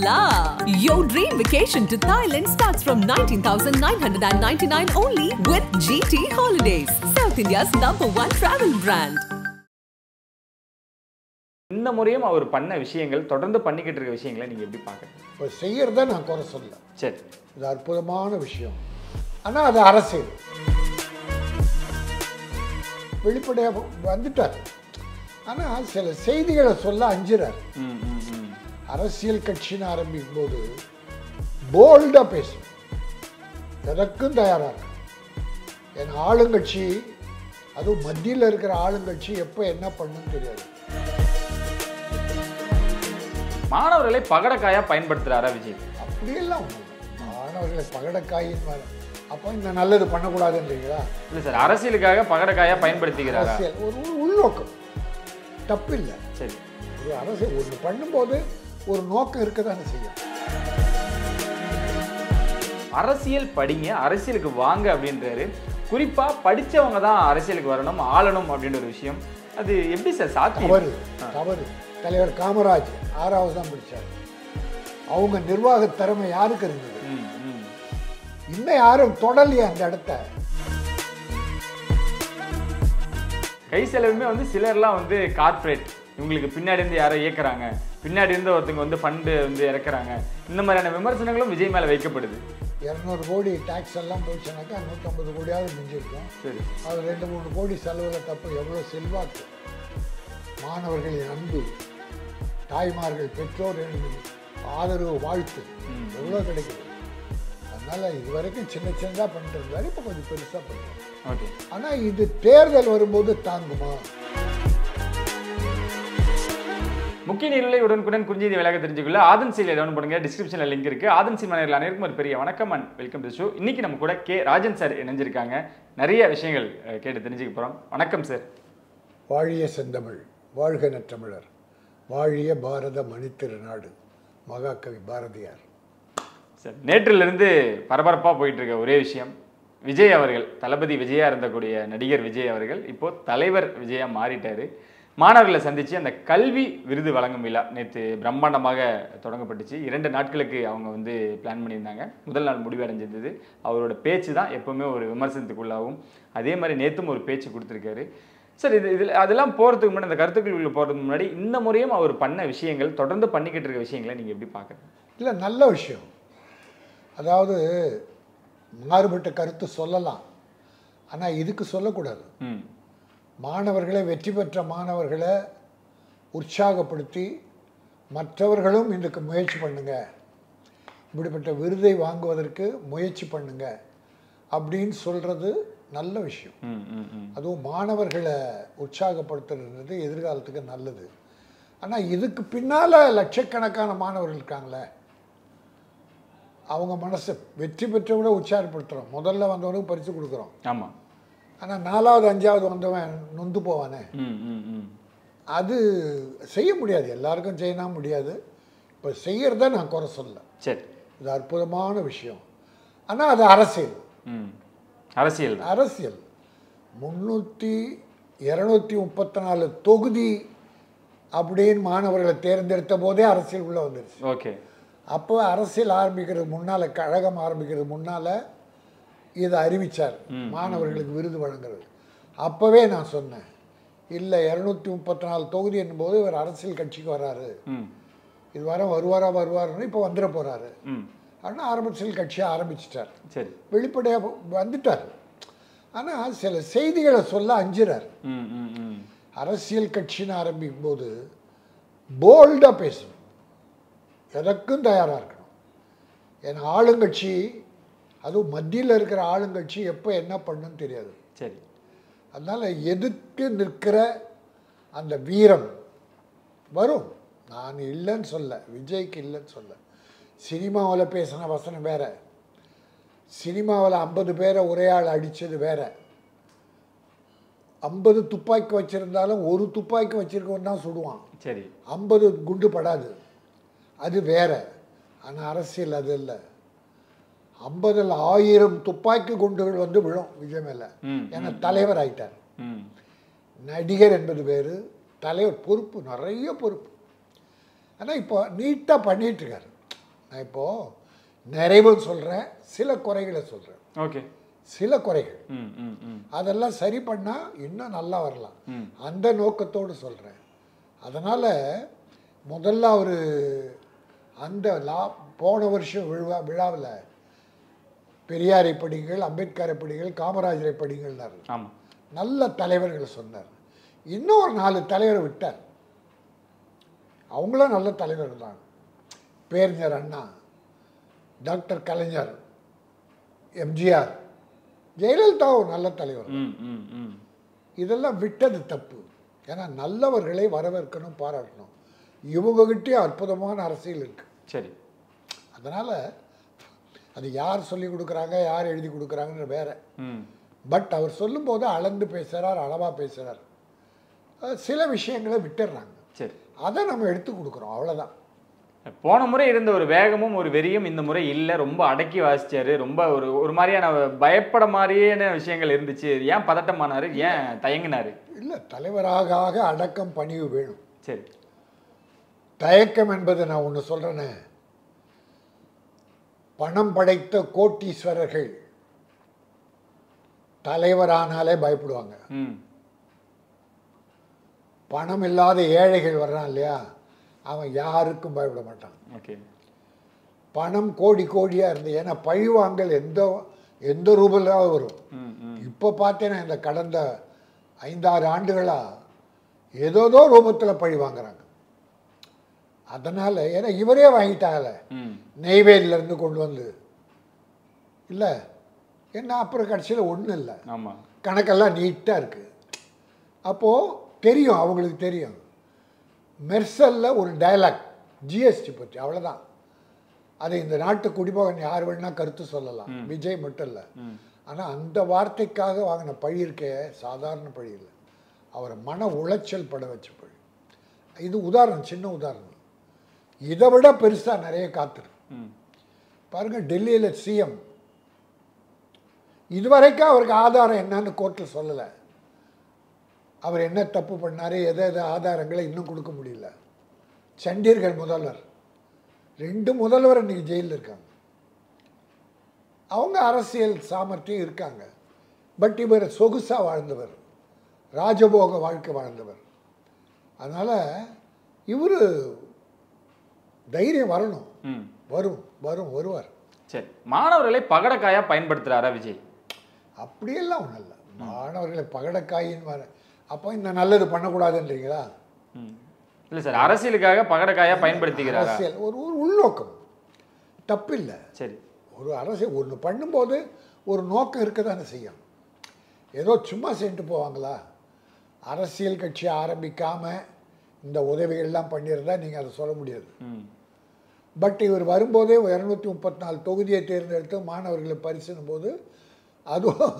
la! Your dream vacation to Thailand starts from 19,999 only with GT Holidays, South India's #1 travel brand. இந்த முறையும் அவர் பண்ண விஷயங்கள் தொடர்ந்து பண்ணிக்கிட்டு இருக்க விஷயங்களை நீங்க எப்படி பார்க்குறீங்க? இப்போ செய்யறத நான் குறை சொல்ல. சரி, இது அற்புதமான விஷயம். ஆனால் அது அரசியல் வெளிப்படையாக வந்துட்டார். ஆனால் சில செய்திகளை சொல்ல அஞ்சுறார். அரசியல் கட்சின்னு ஆரம்பிக்கும் போது போல்டாக பேசும், எதற்கும் தயாராக இருக்கும். என் ஆளுங்கட்சி, அதுவும் மத்தியில் இருக்கிற ஆளுங்கட்சி எப்போ என்ன பண்ணுன்னு தெரியாது. மாணவர்களை பகடக்காயா பயன்படுத்துறாரா விஜய்? அப்படியெல்லாம் ஒன்று மாணவர்களை பகடக்காயின் அப்போ இந்த நல்லது பண்ணக்கூடாதுன்றீங்களா? இல்லை சார், அரசியலுக்காக பகடக்காயா பயன்படுத்திக்கிறாரா? அரசியல் ஒரு உள்நோக்கம் தப்பு இல்லை. சரி, ஒரு அரசியல் ஒன்று பண்ணும்போது ஒரு நோக்கம் இருக்க தானே செய்யும். அரசியல் படிங்க, அரசியலுக்கு வாங்க அப்படின்றாரு. குறிப்பா படிச்சவங்க தான் அரசியலுக்கு வரணும், ஆளணும் அப்படின்ற ஒரு விஷயம். அது எப்படி சார் சாத்தியம்? தவறு. தலைவர் காமராஜ் 6வது தான் படித்தார். அவங்க நிர்வாக திறமை யாருக்கு இருந்தது? இன்னும் யாரும் தொடலையே அந்த இடத்த. கை செலவுமே வந்து சிலர்லாம் வந்து கார்பரேட், இவங்களுக்கு பின்னாடி இருந்து யாரோ இயக்குறாங்க, பின்னாடி இருந்து ஒருத்தங்க வந்து ஃபண்டு வந்து இறக்குறாங்க, இந்த மாதிரியான விமர்சனங்களும் விஜய் மேலே வைக்கப்படுது. 200 கோடி டேக்ஸ் எல்லாம் போச்சுனாக்கா 150 கோடியாவது மிஞ்சிருக்கும். சரி, அது 2-3 கோடி செலவில் தப்பு. எவ்வளோ செல்வாக்கு, மாணவர்களின் அன்பு, தாய்மார்கள் பெற்றோர்களின் ஆதரவு, வாழ்த்து எவ்வளோ கிடைக்குது. அதனால் இது வரைக்கும் சின்ன சின்னதாக பண்ணிட்டு இருந்தாரு, இப்போ கொஞ்சம் பெருசாக பண்ணுறாரு. ஓகே, ஆனால் இது தேர்தல் வரும்போது தாங்குமா? முக்கிய நிகழ்வுகளை உடனுக்குடன் குறிஞ்சி விலக தெரிஞ்சுக்கொள்ள ஆதன் சீல் டவுன் பண்ணுங்க. டிஸ்கிரிப்ஷனில் லிங்க் இருக்கு. ஆதன் சீல் மனிதர்கள் அனைவருக்கும் ஒரு பெரிய வணக்கம் அண்ட் வெல்கம் டு ஷோ. இன்னைக்கு நம்ம கூட கே ராஜன் சார் இணைஞ்சிருக்காங்க. நிறைய விஷயங்கள் கேட்டு தெரிஞ்சுக்க போகிறோம். வணக்கம் சார். வாழிய செந்தமிழ், வாழ்க நற்றமிழர், வாழிய பாரத மணித்திருநாடு, மகாகவி பாரதியார். சார், நேற்றிலிருந்து பரபரப்பாக போயிட்டு இருக்க ஒரே விஷயம், விஜய் அவர்கள், தளபதி விஜயா இருந்தக்கூடிய நடிகர் விஜய் அவர்கள் இப்போ தலைவர் விஜயா மாறிட்டாரு. மாணவர்களை சந்தித்து அந்த கல்வி விருது வழங்கும் விழா நேற்று பிரம்மாண்டமாக தொடங்கப்பட்டுச்சு. 2 நாட்களுக்கு அவங்க வந்து பிளான் பண்ணியிருந்தாங்க. முதல் நாள் முடிவடைஞ்சிருந்தது. அவரோட பேச்சு தான் எப்போவுமே ஒரு விமர்சனத்துக்குள்ளாகும். அதே மாதிரி நேற்றும் ஒரு பேச்சு கொடுத்துருக்காரு. சார், இதில் அதெல்லாம் போகிறதுக்கு முன்னாடி, அந்த கருத்துக்களுக்குள்ள போகிறதுக்கு முன்னாடி இந்த முறையும் அவர் பண்ண விஷயங்கள், தொடர்ந்து பண்ணிக்கிட்டு இருக்க விஷயங்களை நீங்கள் எப்படி பார்க்குறீங்க? இல்லை, நல்ல விஷயம். அதாவது மாறுபட்ட கருத்து சொல்லலாம், ஆனால் இதுக்கு சொல்லக்கூடாது. மாணவர்களை, வெற்றி பெற்ற மாணவர்களை உற்சாகப்படுத்தி மற்றவர்களும் இதுக்கு முயற்சி பண்ணுங்க, இப்படிப்பட்ட விருதை வாங்குவதற்கு முயற்சி பண்ணுங்க அப்படின்னு சொல்கிறது நல்ல விஷயம். அதுவும் மாணவர்களை உற்சாகப்படுத்துறது எதிர்காலத்துக்கு நல்லது. ஆனால் இதுக்கு பின்னால் லட்சக்கணக்கான மாணவர்கள் இருக்காங்களே, அவங்க மனசை வெற்றி பெற்றவங்கள உற்சாகப்படுத்துகிறோம். முதல்ல வந்தவனுக்கு பரிசு கொடுக்குறோம். ஆமாம். ஆனால் 4வது 5வது வந்தவன் நொந்து போவானே, அது செய்ய முடியாது. எல்லாருக்கும் செய்யணும் முடியாது. இப்போ செய்யறத நான் குறை சொல்ல. சரி, இது அற்புதமான விஷயம். ஆனால் அது அரசியல். அரசியல் 234 தொகுதி அப்படின்னு மாணவர்களை தேர்ந்தெடுத்த போதே அரசியல் உள்ளே வந்துருச்சு. ஓகே, அப்போ அரசியல் ஆரம்பிக்கிறது முன்னால், கழகம் ஆரம்பிக்கிறது முன்னால் இதை அறிவித்தார், மாணவர்களுக்கு விருது வழங்குறது. அப்போவே நான் சொன்னேன், இல்லை 234 தொகுதி என்னும்போது இவர் அரசியல் கட்சிக்கு வர்றாரு, இது வருவாருன்னு இப்போ வந்துட போகிறாரு. ஆனால் அரசியல் கட்சியை ஆரம்பிச்சிட்டார். சரி, வெளிப்படையாக வந்துட்டார். ஆனால் சில செய்திகளை சொல்ல அஞ்சுறார். அரசியல் கட்சின்னு ஆரம்பிக்கும் போது போல்டாக பேசணும், எதற்கும் தயாராக இருக்கணும். என் ஆளுங்கட்சி, அதுவும் மத்தியில் இருக்கிற ஆளுங்கட்சி எப்போ என்ன பண்ணுன்னு தெரியாது. சரி, அதனால் எதிர்த்து நிற்கிற அந்த வீரம் வரும். நான் இல்லைன்னு சொல்ல, விஜய்க்கு இல்லைன்னு சொல்ல. சினிமாவில் பேசின வசனம் வேற, சினிமாவில் 50 பேரை ஒரே ஆள் அடித்தது வேற. 50 துப்பாக்கி வச்சுருந்தாலும் ஒரு துப்பாக்கி வச்சுருக்கவன் தான் சுடுவான். சரி, 50 குண்டு படாது, அது வேற. ஆனால் அரசியல் அது இல்லை. 50ல் 1000 துப்பாக்கி குண்டுகள் வந்து விழும் விஜய் மேலே. ஏன்னா தலைவர் ஆயிட்டார். நடிகர் என்பது வேறு, தலைவர் பொறுப்பு, நிறைய பொறுப்பு. ஆனால் இப்போ நீட்டாக பண்ணிகிட்ருக்காரு. நான் இப்போது நிறைவு சொல்கிறேன், சில குறைகளை சொல்கிறேன். ஓகே. சில குறைகள் அதெல்லாம் சரி பண்ணால் இன்னும் நல்லா வரலாம், அந்த நோக்கத்தோடு சொல்கிறேன். அதனால் முதல்ல அவர் அந்த போன வருஷம் விழாவில் பெரியாரை படிங்கள், அம்பேத்கரை படிங்கள், காமராஜரை படிங்கள்னார். ஆமாம். நல்ல தலைவர்களை சொன்னார். இன்னும் ஒரு 4 தலைவரை விட்டார். அவங்களும் நல்ல தலைவர்கள் தான். பேரறிஞர் அண்ணா, டாக்டர் கலைஞர், எம்ஜிஆர், ஜெயலலிதா ஒரு நல்ல தலைவர். இதெல்லாம் விட்டது தப்பு. ஏன்னா நல்லவர்களை வரவேற்கணும், பாராட்டணும். இவங்ககிட்டே அற்புதமான அரசியல் இருக்கு. சரி. அதனால் அது யார் சொல்லி கொடுக்குறாங்க, யார் எழுதி கொடுக்குறாங்கன்னு வேற. பட் அவர் சொல்லும்போது அளந்து பேசுகிறார், அளவாக பேசுகிறார். சில விஷயங்களை விட்டுடுறாங்க. சரி, அதை நம்ம எடுத்து கொடுக்குறோம், அவ்வளோதான். போன முறை இருந்த ஒரு வேகமும் ஒரு வெறியும் இந்த முறை இல்லை. ரொம்ப அடக்கி வாசிச்சாரு. ரொம்ப ஒரு மாதிரியான பயப்பட மாதிரியான விஷயங்கள் இருந்துச்சு. ஏன் பதட்டமானாரு, ஏன் தயங்கினாரு? இல்லை, தலைவராக ஆக அடக்கம் பணிவு வேணும். சரி. தயக்கம் என்பது நான் ஒன்று சொல்கிறேனே, பணம் படைத்த கோட்டீஸ்வரர்கள் தலைவரானாலே பயப்படுவாங்க. பணம் இல்லாத ஏழைகள் வர்றான் இல்லையா, அவன் யாருக்கும் பயப்பட மாட்டான். ஓகே. பணம் கோடி கோடியாக இருந்து, ஏன்னா பழிவாங்கல் எந்த ரூபலாக வரும். இப்போ பார்த்தேன்னா இந்த கடந்த 5-6 ஆண்டுகளாக ஏதோதோ ரூபத்தில் பழி வாங்குறாங்க. அதனால் ஏன்னா இவரே வாங்கிட்டாங்கல்ல, நெய்வேலியிலேருந்து கொண்டு வந்து இல்லை என்ன, அப்புறம் கடைசியில் ஒன்றும் இல்லை. ஆமாம், கணக்கெல்லாம் நீட்டாக இருக்குது. அப்போது தெரியும், அவங்களுக்கு தெரியும். மெர்சலில் ஒரு டயலாக் ஜிஎஸ்டி பற்றி, அவ்வளோதான். அது இந்த நாட்டு குடிமகன் யார் வேணா கருத்து சொல்லலாம், விஜய் மட்டும் இல்லை. ஆனால் அந்த வார்த்தைக்காக வாங்கின பழி இருக்கே சாதாரண பழி இல்லை, அவரை மன உளைச்சல் பட வச்ச பழி. இது உதாரணம், சின்ன உதாரணம். இதை விட பெருசாக நிறைய காத்திருக்கு. பாருங்கள், டெல்லியில் சிஎம் இதுவரைக்கும் அவருக்கு ஆதாரம் என்னன்னு கோர்ட்டில் சொல்லலை. அவர் என்ன தப்பு பண்ணார், எதை ஆதாரங்களை இன்னும் கொடுக்க முடியல. சண்டிகர் முதல்வர், 2 முதல்வர் இன்றைக்கி ஜெயிலில் இருக்காங்க. அவங்க அரசியல் சாமர்த்தியம் இருக்காங்க. பட் இவர் சொகுசாக வாழ்ந்தவர், ராஜபோக வாழ்க்கை வாழ்ந்தவர். அதனால் இவர் தைரியம் வரணும். வருவார். சரி. மாணவர்களை பகடக்காயா பயன்படுத்துகிறாரா விஜய்? அப்படியெல்லாம் ஒன்றும் இல்லை. மாணவர்களை பகடக்காயின்னு வர, அப்போ இந்த நல்லது பண்ணக்கூடாதுன்றீங்களா? இல்லை சார், அரசியலுக்காக பகடக்காயா பயன்படுத்திக்கிறார். அரசியல் ஒரு உள்நோக்கம், தப்பு இல்லை. சரி. ஒரு அரசியல் ஒன்று பண்ணும்போது ஒரு நோக்கம் இருக்க தானே செய்யும். ஏதோ சும்மா சென்று போவாங்களா? அரசியல் கட்சி ஆரம்பிக்காமல் இந்த உதவிகள்லாம் பண்ணியிருந்தால் நீங்கள் அதை சொல்ல முடியாது. பட் இவர் வரும்போதே 234 தொகுதியை தேர்ந்தெடுத்து மாணவர்களை பரிசனும் போது, அதுவும்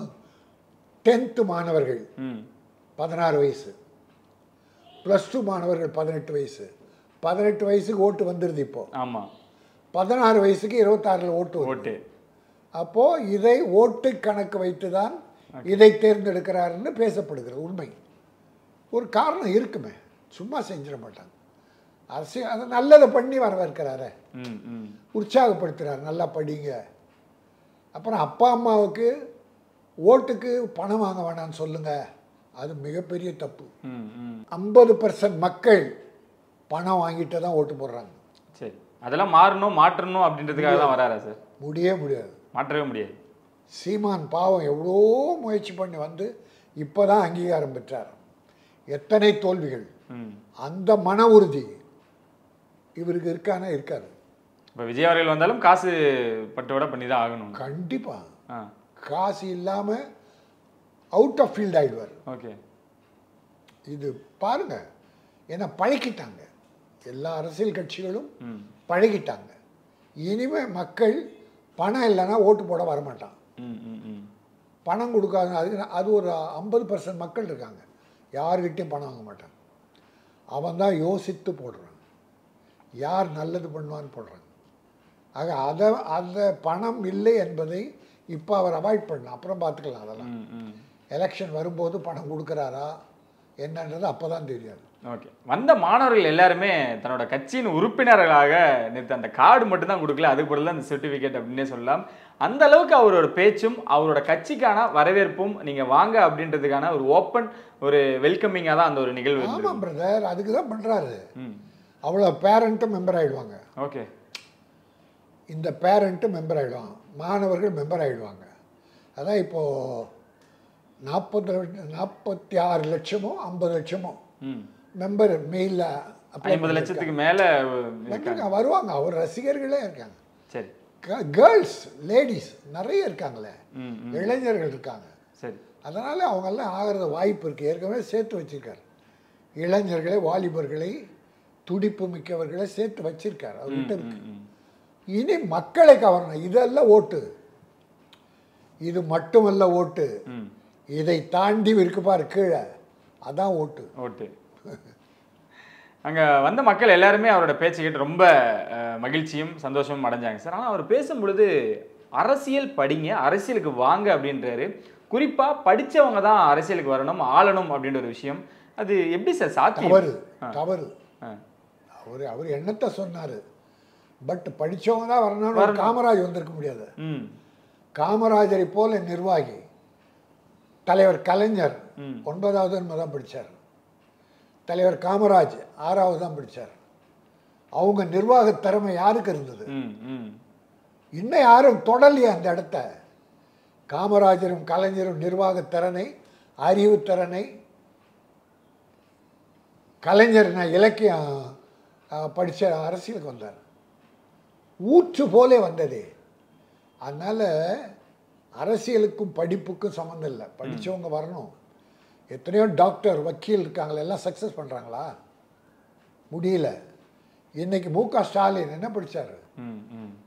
10th மாணவர்கள் 16 வயசு, +2 மாணவர்கள் 18 வயசு. 18 வயசுக்கு ஓட்டு வந்துடுது இப்போது. ஆமாம். 16 வயசுக்கு 26 ஓட்டு. அப்போது இதை ஓட்டு கணக்கு வைத்து தான் இதை தேர்ந்தெடுக்கிறாருன்னு பேசப்படுகிறது. உண்மை. ஒரு காரணம் இருக்குமே, சும்மா செஞ்சிட மாட்டாங்க. அரசியல் அதை நல்லதை பண்ணி வரவேற்கிறாரு, உற்சாகப்படுத்துகிறார், நல்லா படிங்க. அப்புறம் அப்பா அம்மாவுக்கு ஓட்டுக்கு பணம் வாங்க வேணான்னு சொல்லுங்கள், அது மிகப்பெரிய தப்பு. 50% மக்கள் பணம் வாங்கிட்டு தான் ஓட்டு போடுறாங்க. சரி, அதெல்லாம் மாற்றணும் அப்படின்றதுக்காக தான் வராரா சார்? முடியாது, மாற்றவே முடியாது. சீமான் பாவம் எவ்வளோ முயற்சி பண்ணி வந்து இப்போ தான் அங்கீகாரம் பெற்றார். எத்தனை தோல்விகள். அந்த மன உறுதி இவருக்கு இருக்காது. இப்போ விஜய் அவர்கள் வந்தாலும் காசு பட்டுவிட பண்ணி தான் ஆகணும். கண்டிப்பாக காசு இல்லாமல் அவுட் ஆஃப் ஃபீல்ட் ஆகிடுவார். ஓகே. இது பாருங்க, ஏன்னா பழகிட்டாங்க, எல்லா அரசியல் கட்சிகளும் பழகிட்டாங்க. இனிமேல் மக்கள் பணம் இல்லைன்னா ஓட்டு போட வரமாட்டான். பணம் கொடுக்காத அது ஒரு 50% மக்கள் இருக்காங்க, யாருக்கிட்டையும் பணம் வாங்க மாட்டாங்க. அவன் தான் யோசித்து போடுறான், யார் நல்லது பண்ணுவான்னு போடுறாங்க. ஆக அந்த பணம் இல்லை என்பதை இப்போ அவர் அவாய்ட் பண்ணலாம், அப்புறம் பார்த்துக்கலாம். அதெல்லாம் எலெக்ஷன் வரும்போது பணம் கொடுக்குறாரா என்னன்றது அப்போ தான் தெரியாது. ஓகே, வந்த மாணவர்கள் எல்லாருமே தன்னோட கட்சியின் உறுப்பினர்களாக நேற்று அந்த கார்டு மட்டும் தான் கொடுக்கல, அதுக்கு பதிலாக அந்த சர்டிஃபிகேட் அப்படின்னே சொல்லலாம். அந்த அளவுக்கு அவரோட பேச்சும் அவரோட கட்சிக்கான வரவேற்பும் நீங்க வாங்க அப்படின்றதுக்கான ஒரு ஓப்பன் ஒரு வெல்கமிங்காக தான் அந்த ஒரு நிகழ்வு. ஆமாம் பிரதர், அதுக்கு தான் பண்ணுறாரு. அவ்வளோ பேரண்ட்டும் மெம்பர் ஆகிடுவாங்க. ஓகே, இந்த பேரண்ட்டும் மெம்பர் ஆகிடுவாங்க, மாணவர்கள் மெம்பர் ஆகிடுவாங்க. அதான் இப்போது 46 லட்சமோ 50 லட்சமோ மெம்பர் மெயிலில் 50 லட்சத்துக்கு மேலே வருவாங்க. அவர் ரசிகர்களே இருக்காங்க. சரி, கேர்ள்ஸ் லேடிஸ் நிறைய இருக்காங்களே, இளைஞர்கள் இருக்காங்க. சரி, அதனால் அவங்கெல்லாம் ஆகிறது வாய்ப்பு இருக்குது. ஏற்கனவே சேர்த்து வச்சுருக்கார். இளைஞர்களை, வாலிபர்களை, துடிப்பு மிக்கவர்களை சேர்த்து வச்சிருக்கார் அவர்கிட்ட இருக்கு. இனி மக்களை கவரணும். இதெல்லாம் ஓட்டு, இது மட்டுமல்ல ஓட்டு, இதை தாண்டி இருக்கு பாரு கீழே, அதான் ஓட்டு. ஓட்டு. அங்கே வந்த மக்கள் எல்லாருமே அவரோட பேச்சு கேட்டு ரொம்ப மகிழ்ச்சியும் சந்தோஷமும் அடைஞ்சாங்க சார். ஆனால் அவர் பேசும்பொழுது அரசியல் படிங்க, அரசியலுக்கு வாங்க அப்படின்றாரு. குறிப்பாக படித்தவங்க தான் அரசியலுக்கு வரணும், ஆளணும் அப்படின்ற ஒரு விஷயம். அது எப்படி சார் சாத்தியம்? தவறு. அவர் என்னத்தை சொன்னார், பட் படித்தவங்க தான் வரணும்னு காமராஜ் வந்திருக்க முடியாது. காமராஜரை போல நிர்வாகி தலைவர் கலைஞர் 9வது தான் படித்தார். தலைவர் காமராஜ் 6வது தான் படித்தார். அவங்க நிர்வாக திறமை யாருக்கு இருந்தது? இன்னும் யாரும் தொடலையே அந்த இடத்த. காமராஜரும் கலைஞரும் நிர்வாக திறனை, அறிவு திறனை, கலைஞர் இலக்கியம் படித்த அரசியலுக்கு வந்தார். ஊற்று போலே வந்ததே. அதனால் அரசியலுக்கும் படிப்புக்கும் சம்மந்தம் இல்லை. படித்தவங்க வரணும். எத்தனையோ டாக்டர், வக்கீல் இருக்காங்களே, எல்லாம் சக்ஸஸ் பண்ணுறாங்களா? முடியல. இன்றைக்கி மு.க. ஸ்டாலின் என்ன படித்தார்?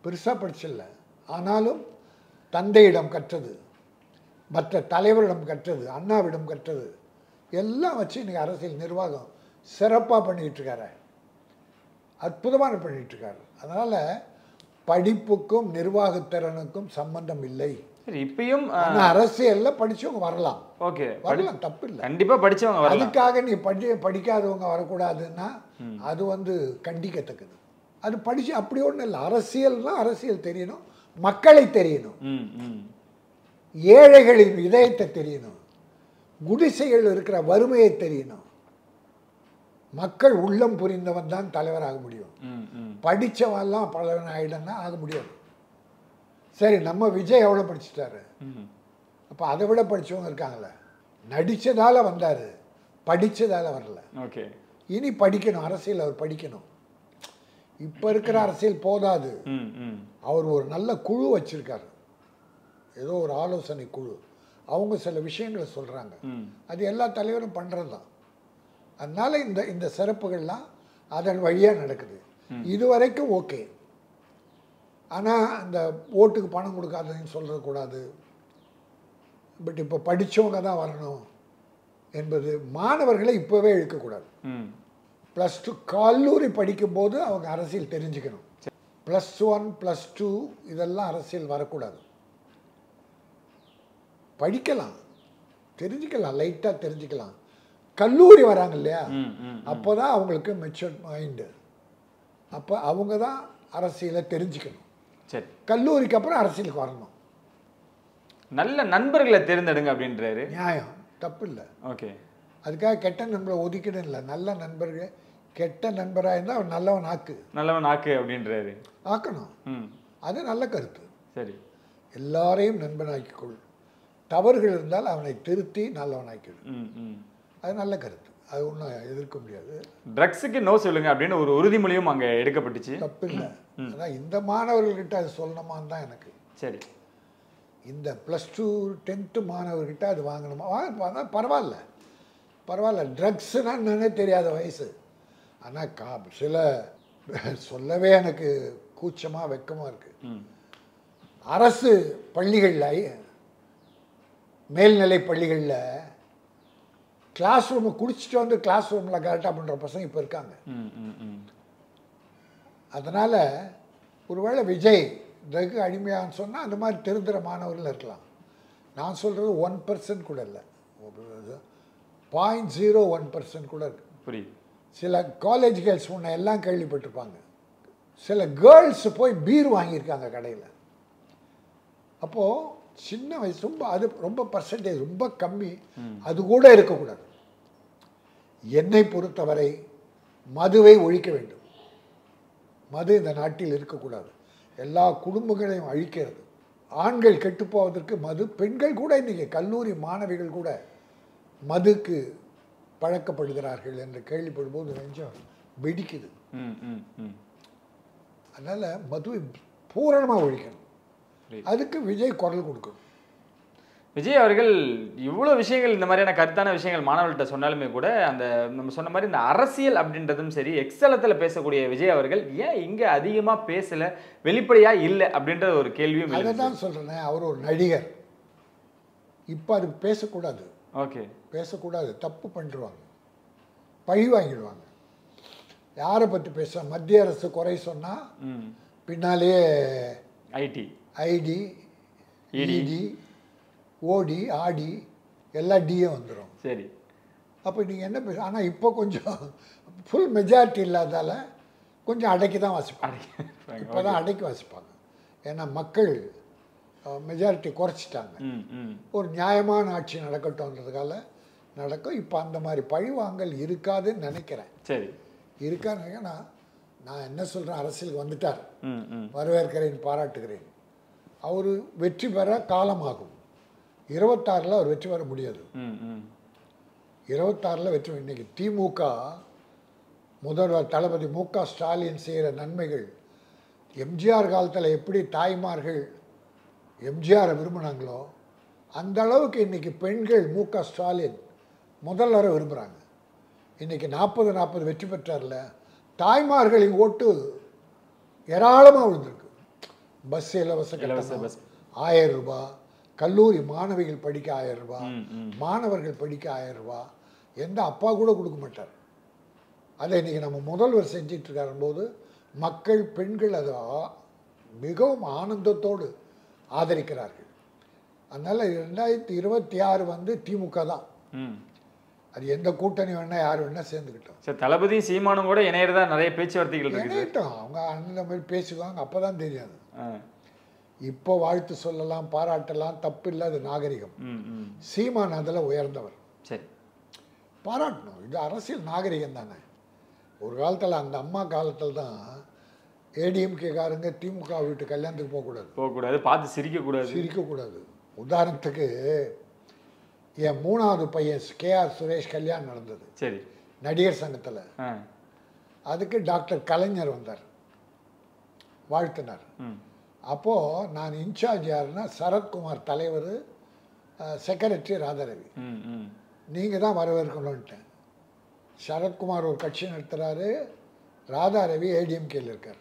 பெருசாக படிச்சில்ல. ஆனாலும் தந்தையிடம் கற்றது, மற்ற தலைவரிடம் கற்றது, அண்ணாவிடம் கற்றது எல்லாம் வச்சு இன்றைக்கி அரசியல் நிர்வாகம் சிறப்பாக பண்ணிகிட்ருக்காரு. அற்புதமான பண்ணிகிட்ருக்காரு. அதனால் படிப்புக்கும் நிர்வாகத்திறனுக்கும் சம்பந்தம் இல்லை. இப்பயும் அரசியல்ல படிச்சவங்க வரலாம். ஓகே, வரலாம், தப்பு இல்லை. கண்டிப்பா படிச்சவங்க வரலாம். அதுக்காக நீ படிக்காதவங்க வரக்கூடாதுன்னா அது கண்டிக்கத்தக்கது. அது படிச்சு அப்படி ஒன்றும் இல்லை. அரசியல்னா அரசியல் தெரியணும், மக்களை தெரியணும், ஏழைகளின் இதயத்தை தெரியணும், குடிசைகள் இருக்கிற வறுமையை தெரியணும். மக்கள் உள்ளம் புரிந்தவன் தான் தலைவராக முடியும். படித்தவெல்லாம் பலவன் ஆகிடன்னா ஆக முடியாது. சரி, நம்ம விஜய் எவ்வளோ படிச்சுட்டாரு? அப்போ அதை விட படித்தவங்க இருக்காங்களே. நடித்ததால் வந்தார், படித்ததால் வரல. ஓகே, இனி படிக்கணும், அரசியல் அவர் படிக்கணும். இப்போ இருக்கிற அரசியல் போதாது. அவர் ஒரு நல்ல குழு வச்சிருக்காரு, ஏதோ ஒரு ஆலோசனை குழு. அவங்க சில விஷயங்களை சொல்கிறாங்க, அது எல்லா தலைவரும் பண்ணுறது தான். அதனால இந்த சிறப்புகள்லாம் அதன் வழியாக நடக்குது. இதுவரைக்கும் ஓகே. ஆனால் அந்த ஓட்டுக்கு பணம் கொடுக்காதன்னு சொல்கிறக்கூடாது. பட் இப்போ படித்தவங்க தான் வரணும் என்பது மாணவர்களை இப்போவே இழுக்கக்கூடாது. +2 கல்லூரி படிக்கும்போது அவங்க அரசியல் தெரிஞ்சுக்கணும். +1 +2 இதெல்லாம் அரசியல் வரக்கூடாது. படிக்கலாம், தெரிஞ்சுக்கலாம், லைட்டாக தெரிஞ்சுக்கலாம். கல்லூரி வராங்க இல்லையா, அப்போ தான் அவங்களுக்கு மெச்சூர் மைண்டு. அப்போ அவங்க தான் அரசியலை தெரிஞ்சுக்கணும். சரி, கல்லூரிக்கு அப்புறம் அரசியலுக்கு வரணும். நல்ல நண்பர்களை தேர்ந்தெடுங்க அப்படின்றாரு. நியாயம், தப்பு இல்லை. ஓகே, அதுக்காக கெட்ட நண்பரை ஒதுக்கிடும் இல்லை. நல்ல நண்பர்கள், கெட்ட நண்பராக இருந்தால் அவன் நல்லவன் ஆக்கு அப்படின்றாரு. ஆக்கணும். அது நல்ல கருத்து. சரி, எல்லாரையும் நண்பனாக்கிக்கொள், தவறுகள் இருந்தால் அவனை திருத்தி நல்லவனாக்கிடும். அது நல்ல கருத்து, அது ஒன்றும் எதிர்க்க முடியாது. ட்ரக்ஸுக்கு நோ சொல்லுங்க அப்படின்னு ஒரு உறுதிமொழியும் அங்கே எடுக்கப்பட்டுச்சு. தப்பு இல்லை. அதான் இந்த மாணவர்கள்கிட்ட அது சொல்லணுமான்னு தான் எனக்கு. சரி, இந்த +2 10th மாணவர்கிட்ட அது வாங்கணுமா? பரவாயில்ல, ட்ரக்ஸுன்னா என்னன்னே தெரியாத வயசு. ஆனால் சில சொல்லவே எனக்கு கூச்சமாக வெக்கமாக இருக்குது. அரசு பள்ளிகளில், மேல்நிலை பள்ளிகளில் கிளாஸ் ரூமை குடிச்சிட்டு வந்து கிளாஸ் ரூமில் கரெக்டாக பண்ணுற பசங்க இப்போ இருக்காங்க. அதனால் ஒருவேளை விஜய் ட்ரக்கு அடிமையான்னு சொன்னால் அந்த மாதிரி திருந்துற மாணவர்கள் இருக்கலாம். நான் சொல்கிறது 1% கூட இல்லை, 0.01% கூட இருக்கு. புரியுது. சில காலேஜ் கேர்ள்ஸ் முன்ன எல்லாம் கேள்விப்பட்டிருப்பாங்க. சில கேர்ள்ஸ் போய் பீர் வாங்கியிருக்காங்க கடையில். அப்போது சின்ன வயசு ரொம்ப அது ரொம்ப பர்சன்டேஜ் ரொம்ப கம்மி. அது கூட இருக்கக்கூடாது. என்னை பொறுத்தவரை மதுவை ஒழிக்க வேண்டும். மது இந்த நாட்டில் இருக்கக்கூடாது. எல்லா குடும்பங்களையும் அழிக்கிறது. ஆண்கள் கெட்டுப்போவதற்கு மது, பெண்கள் கூட இன்றைக்கி கல்லூரி மாணவிகள் கூட மதுக்கு பழக்கப்படுகிறார்கள் என்று கேள்விப்படும்போது நெஞ்சம் வெடிக்குது. அதனால் மதுவை பூரணமாக ஒழிக்கணும். அதுக்கு விஜய் குரல் கொடுக்கணும். விஜய் அவர்கள் இவ்வளோ விஷயங்கள் இந்த மாதிரியான கருத்தான விஷயங்கள் மாணவர்கள்ட்ட சொன்னாலுமே கூட அந்த நம்ம சொன்ன மாதிரி இந்த அரசியல் அப்படின்றதும் சரி எக்ஸலத்தில் பேசக்கூடிய விஜய் அவர்கள் ஏன் இங்கே அதிகமாக பேசலை, வெளிப்படையாக இல்லை அப்படின்ற ஒரு கேள்வியும். அதை தான் சொல்கிறேன், அவர் ஒரு நடிகர். இப்போ அது பேசக்கூடாது. ஓகே, பேசக்கூடாது, தப்பு பண்ணிடுவாங்க, பழி வாங்கிடுவாங்க. யாரை பற்றி பேச மத்திய அரசு குறை சொன்னால் பின்னாலேயே ஐடி இடி ஓடி ஆடி எல்லா டியும் வந்துடும். சரி, அப்போ நீங்கள் என்ன பேச. ஆனால் இப்போ கொஞ்சம் ஃபுல் மெஜாரிட்டி இல்லாதால கொஞ்சம் அடக்கி தான் வாசிப்பாங்க. இப்போ தான் அடக்கி வாசிப்பாங்க. ஏன்னா மக்கள் மெஜாரிட்டி குறைச்சிட்டாங்க. ஒரு நியாயமான ஆட்சி நடக்கட்டும்ன்றதுக்காக நடக்கும். இப்போ அந்த மாதிரி பழிவாங்கல் இருக்காதுன்னு நினைக்கிறேன். சரி, இருக்கான்னு நினைக்கிறேன். நான் என்ன சொல்கிறேன், அரசியலுக்கு வந்துட்டார், வரவேற்கிறேன், பாராட்டுகிறேன். அவர் வெற்றி பெற காலமாகும். 26 அவர் வெற்றி பெற முடியாது. 26 வெற்றி. இன்னைக்கு திமுக முதல்வர் தளபதி மு.க. ஸ்டாலின் செய்கிற நன்மைகள், எம்ஜிஆர் காலத்தில் எப்படி தாய்மார்கள் எம்ஜிஆரை விரும்பினாங்களோ அந்த அளவுக்கு இன்றைக்கி பெண்கள் மு.க. ஸ்டாலின் முதல்வரை விரும்புகிறாங்க. இன்றைக்கி 40 வெற்றி பெற்றார்ல, தாய்மார்களின் ஓட்டு ஏராளமாக விழுந்திருக்கு. பஸ் இலவச 1000 ரூபாய், கல்லூரி மாணவிகள் படிக்க 1000 ரூபாய், மாணவர்கள் படிக்க 1000 ரூபாய். எந்த அப்பா கூட கொடுக்க மாட்டார். அதை இன்றைக்கி நம்ம முதல்வர் செஞ்சிட்ருக்காரு போது மக்கள் பெண்கள் அதை மிகவும் ஆனந்தத்தோடு ஆதரிக்கிறார்கள். அதனால் 2026 வந்து திமுக தான். அது எந்த கூட்டணி வேணால் யார் வேணால் சேர்ந்துக்கிட்டோம். சார், தளபதி சீமானும் கூட இணையறதா நிறைய பேச்சுவார்த்தைகள் இணையிட்டோம். அவங்க அந்த மாதிரி பேசுவாங்க. அப்போ தான் தெரியாது. இப்போ வாழ்த்து சொல்லலாம், பாராட்டலாம், தப்பு இல்லை, அது நாகரிகம். சீமான் அதில் உயர்ந்தவர். சரி, பாராட்டணும். இது அரசியல் நாகரிகம் தானே. ஒரு காலத்தில் அந்த அம்மா காலத்தில் தான் ஏடிஎம்கேக்காரங்க திமுக வீட்டு கல்யாணத்துக்கு போகக்கூடாது, பார்த்து சிரிக்கக்கூடாது. உதாரணத்துக்கு என் 3வது பையன் KR சுரேஷ் கல்யாணம் நடந்தது. சரி, நடிகர் சங்கத்தில். அதுக்கு டாக்டர் கலைஞர் வந்தார், வாழ்த்தினார். அப்போது நான் இன்சார்ஜ் யாருன்னா சரத்குமார் தலைவர், செக்ரட்டரி ராதாரவி. நீங்கள் தான் வரவேற்கணுன்ட்டேன். சரத்குமார் ஒரு கட்சி நடத்துகிறாரு, ராதாரவி ஏடிஎம்கேல இருக்கார்.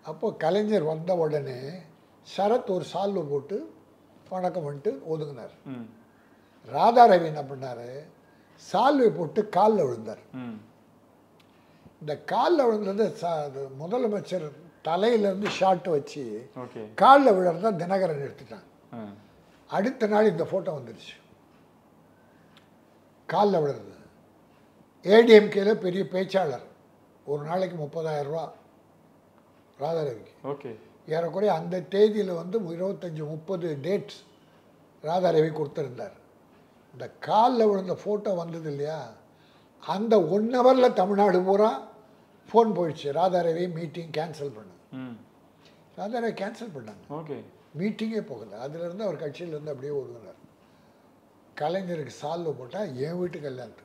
அப்போது கலைஞர் வந்த உடனே சரத் ஒரு சால்வை போட்டு வணக்கம் பண்ணிட்டு ஒதுங்கினார். ராதாரவி என்ன பண்ணார், சால்வை போட்டு காலில் விழுந்தார். இந்த காலில் விழுந்தது முதலமைச்சர் தலையிலேருந்து ஷார்ட் வச்சு காலில் விழுறதா தினகரன் எடுத்துட்டாங்க. அடுத்த நாள் இந்த ஃபோட்டோ வந்துருச்சு. காலில் விழுறது. ஏடிஎம்கேல பெரிய பேச்சாளர், ஒரு நாளைக்கு 30,000 ரூபா ராதாரவிக்கு. ஓகே, ஏறக்குறைய அந்த தேதியில் வந்து 25-30 டேட்ஸ் ராதாரவி கொடுத்துருந்தார். இந்த காலில் விழுந்த ஃபோட்டோ வந்தது இல்லையா, அந்த 1 ஹவரில் தமிழ்நாடு பூரா ஃபோன் போயிடுச்சு, ராதாரவி மீட்டிங் கேன்சல் பண்ணு. ராதாரவி கேன்சல் பண்ணாங்க. ஓகே, மீட்டிங்கே போகலை. அதுலேருந்து அவர் கட்சியிலேருந்து அப்படியே ஒதுங்கினார். கலைஞருக்கு சால்வை போட்டால் என் வீட்டு கல்யாணத்துக்கு.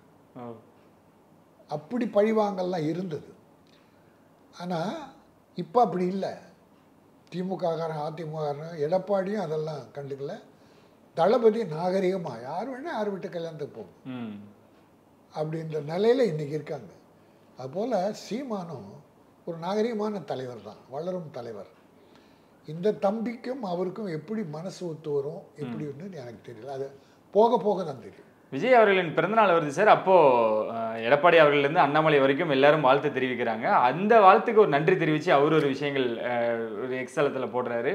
அப்படி பழிவாங்கல்லாம் இருந்தது. ஆனால் இப்போ அப்படி இல்லை. திமுககாரன் அதிமுககாரன் எடப்பாடியும் அதெல்லாம் கண்டுக்கல. தளபதி நாகரிகமாக யார் வேணால் யார் வீட்டு கல்யாணத்துக்கு போகும் அப்படின்ற நிலையில் இன்றைக்கி இருக்காங்க. அதுபோல் சீமானும் ஒரு நாகரிகமான தலைவர் தான், வளரும் தலைவர். இந்த தம்பிக்கும் அவருக்கும் எப்படி மனசு ஒத்து வரும் எப்படின்னு எனக்கு தெரியல. அது போக போக தான் தெரியும். விஜய் அவர்களின் பிறந்தநாள் வருது சார். அப்போது எடப்பாடி அவர்களிருந்து அண்ணாமலை வரைக்கும் எல்லாரும் வாழ்த்து தெரிவிக்கிறாங்க. அந்த வாழ்த்துக்கு ஒரு நன்றி தெரிவித்து அவர் ஒரு விஷயங்கள் ஒரு எக்ஸலத்தில் போடுறாரு.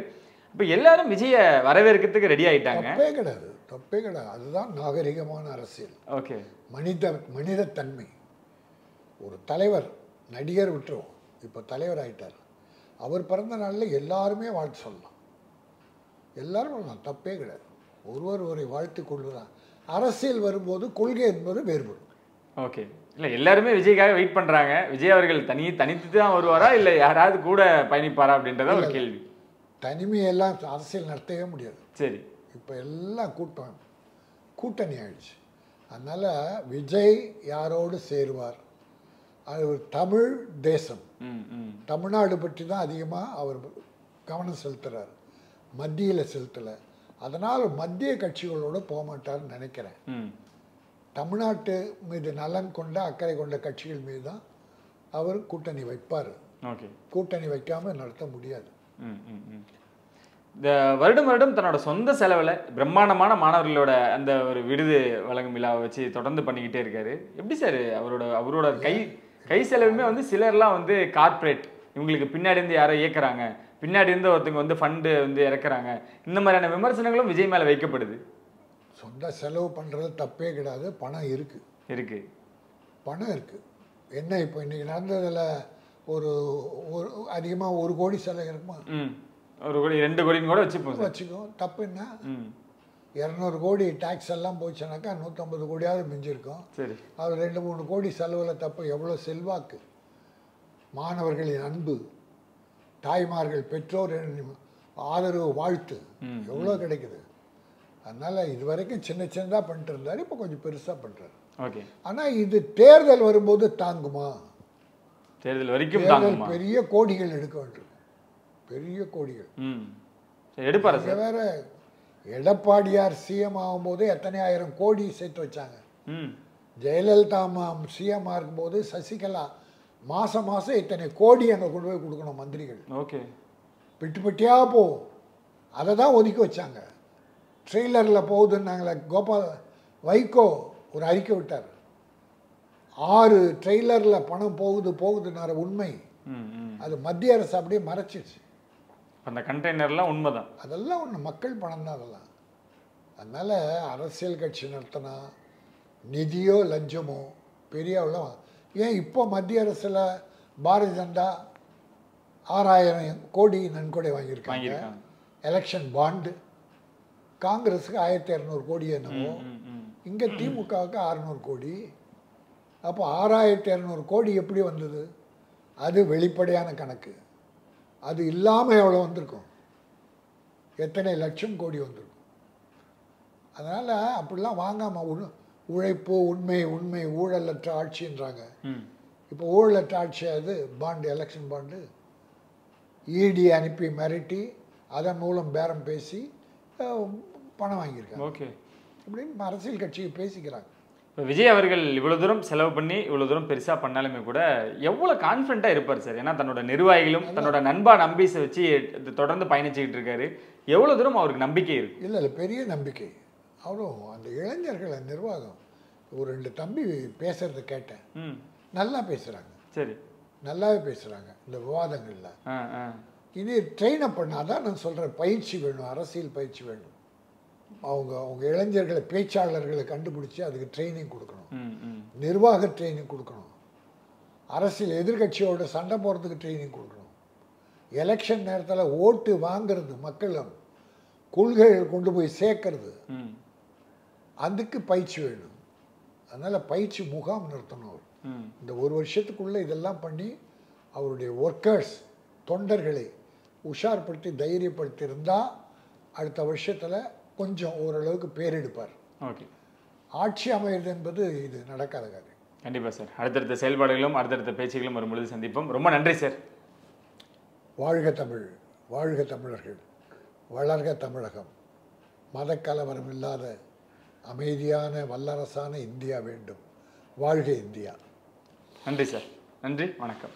இப்போ எல்லாரும் விஜயை வரவேற்கிறதுக்கு ரெடி ஆகிட்டாங்க. தப்பே கிடையாது. அதுதான் நாகரிகமான அரசியல். ஓகே, மனிதத்தன்மை. ஒரு தலைவர், நடிகர் விட்டுருவோம், இப்போ தலைவர் ஆகிட்டார், அவர் பிறந்த நாளில் எல்லாருமே வாழ்த்து சொல்லலாம், எல்லாரும் சொல்லலாம், தப்பே கிடையாது. ஒருவரை வாழ்த்து கொள்ளுதான். அரசியல் வரும்போது கொள்கை என்பது வேறுபடும். ஓகே, இல்லை எல்லாருமே விஜய்க்காக வெயிட் பண்ணுறாங்க. விஜய் அவர்கள் தனித்து தான் வருவாரா இல்லை யாராவது கூட பயணிப்பாரா அப்படின்றத ஒரு கேள்வி. தனிமையெல்லாம் அரசியல் நடத்தவே முடியாது. சரி, இப்போ எல்லாம் கூட்டணி ஆயிடுச்சு. அதனால் விஜய் யாரோடு சேருவார், அது ஒரு தமிழ் தேசம், தமிழ்நாடு பற்றி தான் அதிகமாக அவர் கவனம் செலுத்துகிறார், மத்தியில் செலுத்தலை. அதனால் மத்திய கட்சிகளோடு போக மாட்டார்னு நினைக்கிறேன். தமிழ்நாட்டு மீது நலன் கொண்ட அக்கறை கொண்ட கட்சிகள் மீது தான் அவர் கூட்டணி வைப்பார். ஓகே, கூட்டணி வைக்காமல் நடத்த முடியாது. இந்த வருடம் தன்னோட சொந்த செலவில் பிரம்மாண்டமான மாணவர்களோட அந்த ஒரு விருது வழங்கும் விழாவை வச்சு தொடர்ந்து பண்ணிக்கிட்டே இருக்காரு. எப்படி சார் அவரோட கை செலவுமே வந்து சிலர்லாம் வந்து கார்ப்பரேட், இவங்களுக்கு பின்னாடி இருந்து யாரோ இயக்குறாங்க, பின்னாடி இருந்து ஒருத்தங்க வந்து ஃபண்டு வந்து இறக்குறாங்க, இந்த மாதிரியான விமர்சனங்களும் விஜய் மேலே வைக்கப்படுது. சொந்த செலவு பண்ணுறது தப்பே கிடையாது. பணம் இருக்குது, பணம் இருக்குது. என்ன இப்போ இன்றைக்கி நடந்ததில் ஒரு அதிகமாக 1 கோடி செலவு இருக்குமா? 1 கோடி 2 கோடின்னு கூட வச்சுக்கோ, தப்பு என்ன? 200 கோடி டேக்ஸ் எல்லாம் போச்சுனாக்கா 150 கோடியாவது மிஞ்சிருக்கும். சரி, அது 2-3 கோடி செலவில் தப்பு. எவ்வளோ செல்வாக்கு, மாணவர்களின் அன்பு, தாய்மார்கள் பெற்றோர் ஆதரவு வாழ்த்து எவ்வளோ கிடைக்குது. அதனால் இது வரைக்கும் சின்னதாக பண்ணிட்டு இருந்தார், இப்போ கொஞ்சம் பெருசாக பண்ணுறாரு. ஓகே, ஆனால் இது தேர்தல் வரும்போது தாங்குமா? தேர்தல் வரைக்கும் பெரிய கோடிகள் எடுக்க வேண்டும், பெரிய கோடிகள் எடுப்பாரு. வேற எடப்பாடியார் சிஎம் ஆகும்போது எத்தனை ஆயிரம் கோடி சேர்த்து வச்சாங்க. ஜெயலலிதா சிஎம் இருக்கும்போது சசிகலா மாதம் இத்தனை கோடி அங்கே கொண்டு போய் கொடுக்கணும் மந்திரிகள். ஓகே, பெட்டி பெட்டியாக போகும், அதை தான் ஒதுக்கி வச்சாங்க. ட்ரெய்லரில் போகுதுன்னாங்களே, வைகோ ஒரு அறிக்கை விட்டார், 6 ட்ரெய்லரில் பணம் போகுதுன்னார உண்மை. அது மத்திய அரசு அப்படியே மறைச்சிச்சு. அந்த கண்டெய்னர்லாம் உண்மைதான், அதெல்லாம் ஒன்று மக்கள் பணம் தான் அதெல்லாம். அதனால் அரசியல் கட்சி நடத்தினா நிதியோ லஞ்சமோ பெரிய அவ்வளோ. ஏன் இப்போ மத்திய அரசில் பாரதிய ஜனதா 6000 கோடி நன்கொடை வாங்கியிருக்காங்க. எலெக்ஷன் பாண்டு காங்கிரஸுக்கு 1200 கோடி என்னவோ, இங்கே திமுகவுக்கு 600 கோடி. அப்போ 6200 கோடி எப்படி வந்தது? அது வெளிப்படையான கணக்கு. அது இல்லாமல் எவ்வளோ வந்திருக்கும், எத்தனை லட்சம் கோடி வந்திருக்கும். அதனால் அப்படிலாம் வாங்காமல் உழைப்பு, உண்மை ஊழலற்ற ஆட்சின்றாங்க. இப்போ ஊழலற்ற ஆட்சியாது பாண்டு, எலெக்ஷன் பாண்டு இடி அனுப்பி மிரட்டி அதன் மூலம் பேரம் பேசி பணம் வாங்கியிருக்காங்க. ஓகே, அப்படின்னு அரசியல் கட்சிக்கு பேசிக்கிறாங்க. இப்போ விஜய் அவர்கள் இவ்வளோ தூரம் செலவு பண்ணி இவ்வளோ தூரம் பெருசாக பண்ணாலுமே கூட எவ்வளோ கான்ஃபிடண்ட்டாக இருப்பார் சார்? ஏன்னா தன்னோட நிர்வாகிகளும் தன்னோட நண்பா நம்பிஸை வச்சு தொடர்ந்து பயணிச்சுக்கிட்டு இருக்காரு. எவ்வளோ தூரம் அவருக்கு நம்பிக்கை இருக்கு? இல்லை பெரிய நம்பிக்கை. அவ்வளோ அந்த இளைஞர்களை நிர்வாகம், ஒரு 2 தம்பி பேசுகிறத கேட்டேன், நல்லா பேசுகிறாங்க. சரி, நல்லாவே பேசுகிறாங்க இந்த விவாதங்களில். இனி ட்ரெயின் அப் பண்ணாதான் நான் சொல்கிறேன், பயிற்சி வேணும், அரசியல் பயிற்சி வேணும். அவங்க இளைஞர்களை, பேச்சாளர்களை கண்டுபிடிச்சி அதுக்கு ட்ரைனிங் கொடுக்கணும், நிர்வாக ட்ரைனிங் கொடுக்கணும், அரசியல் எதிர்கட்சியோட சண்டை போகிறதுக்கு ட்ரைனிங் கொடுக்கணும், எலெக்ஷன் நேரத்தில் ஓட்டு வாங்கிறது, மக்களும் கொள்கைகள் கொண்டு போய் சேர்க்கறது, அதுக்கு பயிற்சி வேணும். அதனால் பயிற்சி முகாம் நிறுத்தணும். அவர் இந்த 1 வருஷத்துக்குள்ளே இதெல்லாம் பண்ணி அவருடைய ஒர்க்கர்ஸ், தொண்டர்களை உஷார்படுத்தி தைரியப்படுத்தி இருந்தால் அடுத்த வருஷத்தில் கொஞ்சம் ஓரளவுக்கு பேர் எடுப்பார். ஓகே, ஆட்சி அமைகிறது என்பது இது நடக்காத காரியம். கண்டிப்பாக சார். அடுத்தடுத்த செயல்பாடுகளும் அடுத்தடுத்த பேச்சுகளும் ஒரு பொழுது சந்திப்போம். ரொம்ப நன்றி சார். வாழ்க தமிழ், வாழ்க தமிழர்கள், வளர்க தமிழகம், மதக்கலவரம் இல்லாத அமைதியான வல்லரசான இந்தியா வேண்டும். வாழ்க இந்தியா. நன்றி சார். நன்றி, வணக்கம்.